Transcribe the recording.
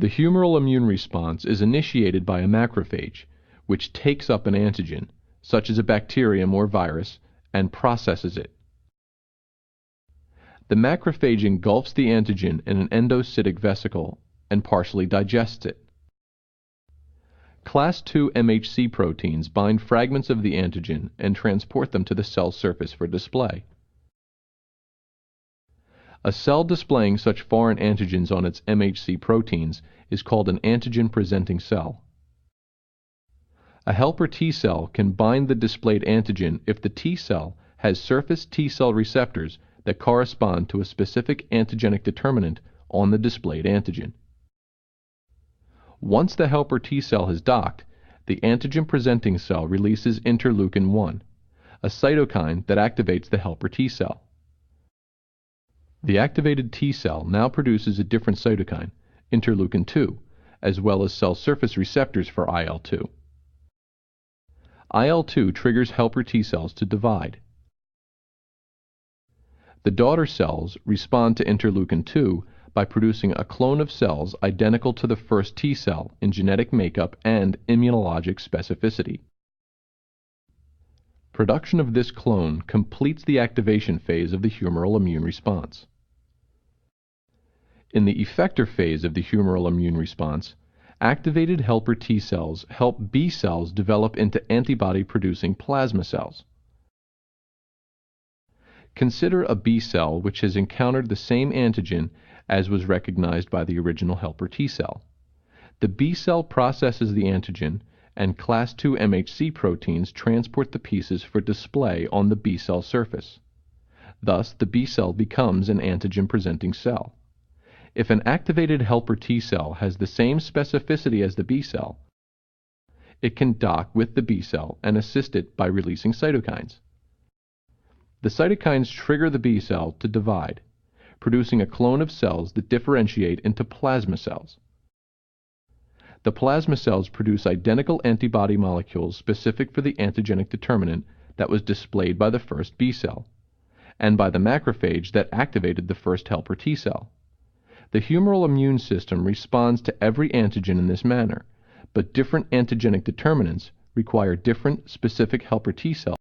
The humoral immune response is initiated by a macrophage, which takes up an antigen, such as a bacterium or virus, and processes it. The macrophage engulfs the antigen in an endocytic vesicle and partially digests it. Class II MHC proteins bind fragments of the antigen and transport them to the cell surface for display. A cell displaying such foreign antigens on its MHC proteins is called an antigen-presenting cell. A helper T cell can bind the displayed antigen if the T cell has surface T cell receptors that correspond to a specific antigenic determinant on the displayed antigen. Once the helper T cell has docked, the antigen-presenting cell releases interleukin-1, a cytokine that activates the helper T cell. The activated T cell now produces a different cytokine, interleukin-2, as well as cell surface receptors for IL-2. IL-2 triggers helper T cells to divide. The daughter cells respond to interleukin-2 by producing a clone of cells identical to the first T cell in genetic makeup and immunologic specificity. Production of this clone completes the activation phase of the humoral immune response. In the effector phase of the humoral immune response, activated helper T cells help B cells develop into antibody-producing plasma cells. Consider a B cell which has encountered the same antigen as was recognized by the original helper T cell. The B cell processes the antigen, and class II MHC proteins transport the pieces for display on the B cell surface. Thus, the B cell becomes an antigen-presenting cell. If an activated helper T cell has the same specificity as the B cell, it can dock with the B cell and assist it by releasing cytokines. The cytokines trigger the B cell to divide, producing a clone of cells that differentiate into plasma cells. The plasma cells produce identical antibody molecules specific for the antigenic determinant that was displayed by the first B cell, and by the macrophage that activated the first helper T cell. The humoral immune system responds to every antigen in this manner, but different antigenic determinants require different specific helper T cells